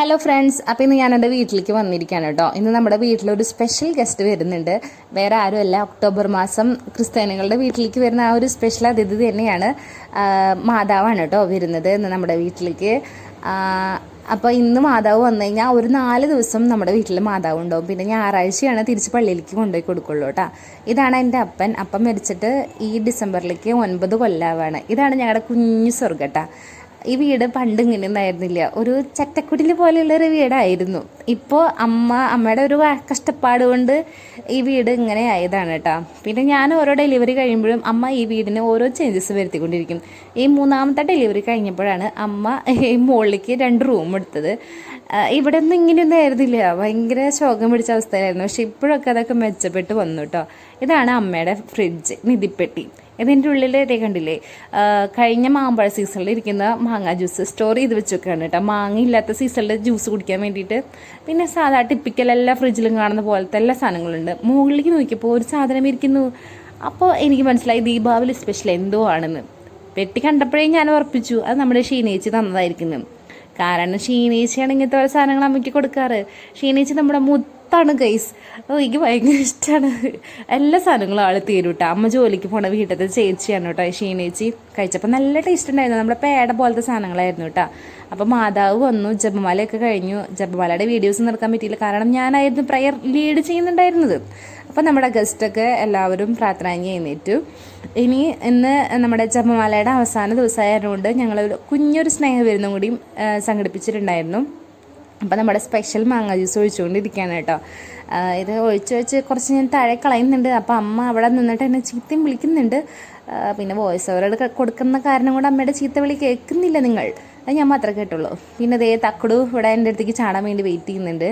Hello friends, അപ്പോൾ ഇന്ന് ഞാൻ എൻ്റെ വീട്ടിലേക്ക് വന്നിരിക്കുകയാണ് കേട്ടോ. ഇന്ന് നമ്മുടെ വീട്ടിലൊരു സ്പെഷ്യൽ ഗസ്റ്റ് വരുന്നുണ്ട്. വേറെ ആരുമല്ല, ഒക്ടോബർ മാസം ക്രിസ്ത്യാനികളുടെ വീട്ടിലേക്ക് വരുന്ന ആ ഒരു സ്പെഷ്യൽ അതിഥി തന്നെയാണ്. മാതാവാണ് കേട്ടോ വരുന്നത് ഇന്ന് നമ്മുടെ വീട്ടിലേക്ക്. അപ്പോൾ ഇന്ന് മാതാവ് വന്നു കഴിഞ്ഞാൽ ഒരു 4 ദിവസം നമ്മുടെ വീട്ടിൽ മാതാവ് ഉണ്ടാവും. പിന്നെ ഞായറാഴ്ചയാണ് തിരിച്ച് പള്ളിയിലേക്ക് കൊണ്ടുപോയി കൊടുക്കുള്ളൂ കേട്ടോ. ഇതാണ് എൻ്റെ അപ്പം മരിച്ചിട്ട് ഈ ഡിസംബറിലേക്ക് 9 കൊല്ലമാണ്. ഇതാണ് ഞങ്ങളുടെ കുഞ്ഞു സ്വർഗ്ഗം കേട്ടോ. ഈ വീട് പണ്ട് ഇങ്ങനെ ഉണ്ടായിരുന്നില്ല, ഒരു ചട്ടക്കുടിൽ പോലെയുള്ളൊരു വീടായിരുന്നു. ഇപ്പോൾ അമ്മയുടെ ഒരു കഷ്ടപ്പാട് കൊണ്ട് ഈ വീട് ഇങ്ങനെ ആയതാണ് കേട്ടോ. പിന്നെ ഞാൻ ഓരോ ഡെലിവറി കഴിയുമ്പോഴും അമ്മ ഈ വീടിന് ഓരോ ചേഞ്ചസ് വരുത്തിക്കൊണ്ടിരിക്കും. ഈ 3ാമത്തെ ഡെലിവറി കഴിഞ്ഞപ്പോഴാണ് അമ്മ ഈ മുകളിലേക്ക് 2 റൂം എടുത്തത്. ഇവിടെ ഒന്നും ഇങ്ങനെയൊന്നും ആയിരുന്നില്ല, ഭയങ്കര ശോകം പിടിച്ച അവസ്ഥയിലായിരുന്നു. പക്ഷെ ഇപ്പോഴൊക്കെ അതൊക്കെ മെച്ചപ്പെട്ട് വന്നു കേട്ടോ. ഇതാണ് അമ്മയുടെ ഫ്രിഡ്ജ്, നിധിപ്പെട്ടി. ഇതിൻ്റെ ഉള്ളിൽ കണ്ടില്ലേ, കഴിഞ്ഞ മാമ്പഴ സീസണിൽ ഇരിക്കുന്ന മാങ്ങ ജ്യൂസ് സ്റ്റോർ ചെയ്ത് വെച്ചൊക്കെയാണ് കേട്ടോ. മാങ്ങ ഇല്ലാത്ത സീസണിൽ ജ്യൂസ് കുടിക്കാൻ വേണ്ടിയിട്ട്. പിന്നെ സാധാ ടിപ്പിക്കൽ എല്ലാ ഫ്രിഡ്ജിലും കാണുന്ന പോലത്തെ എല്ലാ സാധനങ്ങളുണ്ട്. മുകളിലേക്ക് നോക്കിയപ്പോൾ ഒരു സാധനം ഇരിക്കുന്നു. അപ്പോൾ എനിക്ക് മനസ്സിലായി ദീപാവലി സ്പെഷ്യൽ എന്തോ ആണെന്ന്. പെട്ടി കണ്ടപ്പോഴേ ഞാൻ ഉറപ്പിച്ചു അത് നമ്മുടെ ഷീനേച്ചി തന്നതായിരിക്കുന്നു. കാരണം ഷീനേച്ചിയാണ് ഇങ്ങനത്തെ ഓരോ സാധനങ്ങൾ അമ്മയ്ക്ക് കൊടുക്കാറ്. ഷീനേച്ചി നമ്മുടെ മുത്താണ് ഗൈസ്. എനിക്ക് ഭയങ്കര ഇഷ്ടമാണ്. എല്ലാ സാധനങ്ങളും ആൾ തീരും കേട്ടോ. അമ്മ ജോലിക്ക് പോണ വീട്ടിലത്തെ ചേച്ചിയാണ് കേട്ടോ ഷീനേച്ചി. കഴിച്ചപ്പോൾ നല്ല ടേസ്റ്റ് ഉണ്ടായിരുന്നു. നമ്മുടെ പേട പോലത്തെ സാധനങ്ങളായിരുന്നു കേട്ടോ. അപ്പോൾ മാതാവ് വന്നു, ജപമാലയൊക്കെ കഴിഞ്ഞു. ജപമാലയുടെ വീഡിയോസ് എടുക്കാൻ പറ്റിയില്ല, കാരണം ഞാനായിരുന്നു പ്രയർ ലീഡ് ചെയ്യുന്നുണ്ടായിരുന്നത്. അപ്പോൾ നമ്മുടെ ഗസ്റ്റൊക്കെ എല്ലാവരും പ്രാർത്ഥന എഴുന്നേറ്റു. ഇന്ന് നമ്മുടെ ജപമാലയുടെ അവസാന ദിവസമായതുകൊണ്ട് ഞങ്ങൾ കുഞ്ഞൊരു സ്നേഹവിരുന്നും കൂടി സംഘടിപ്പിച്ചിട്ടുണ്ടായിരുന്നു. അപ്പോൾ നമ്മുടെ സ്പെഷ്യൽ മാങ്ങ ജ്യൂസ് ഒഴിച്ചുകൊണ്ടിരിക്കുകയാണ് കേട്ടോ. ഇത് ഒഴിച്ച് കുറച്ച് ഞാൻ താഴെ കളയുന്നുണ്ട്. അപ്പോൾ അമ്മ അവിടെ നിന്നിട്ട് എന്നെ ചീത്തയും വിളിക്കുന്നുണ്ട്. പിന്നെ വോയിസ് ഓവർ കൊടുക്കുന്ന കാരണം കൊണ്ട് അമ്മയുടെ ചീത്ത വിളി കേൾക്കുന്നില്ല നിങ്ങൾ, അത് ഞാൻ മാത്രമേ കേട്ടുള്ളൂ. പിന്നെ ദേ തക്കടു ഇവിടെ എൻ്റെ അടുത്തേക്ക് ചാടാൻ വേണ്ടി വെയിറ്റ് ചെയ്യുന്നുണ്ട്.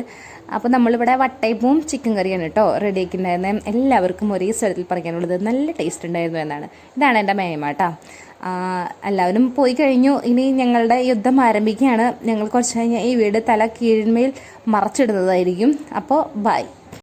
അപ്പോൾ നമ്മളിവിടെ വട്ടയപ്പവും ചിക്കൻ കറിയാണ് കേട്ടോ റെഡിയാക്കിയിട്ടുണ്ടായിരുന്നത്. എല്ലാവർക്കും ഒരേ സ്ഥലത്തിൽ പറയാനുള്ളത് നല്ല ടേസ്റ്റ് ഉണ്ടായിരുന്നു എന്നാണ്. ഇതാണ് എൻ്റെ മേമ കേട്ടോ. എല്ലാവരും പോയി കഴിഞ്ഞു. ഇനി ഞങ്ങളുടെ യുദ്ധം ആരംഭിക്കുകയാണ്. ഞങ്ങൾ കുറച്ച് കഴിഞ്ഞാൽ ഈ വീട് തല കീഴ്മേൽ മറച്ചിടുന്നതായിരിക്കും. അപ്പോൾ ബൈ.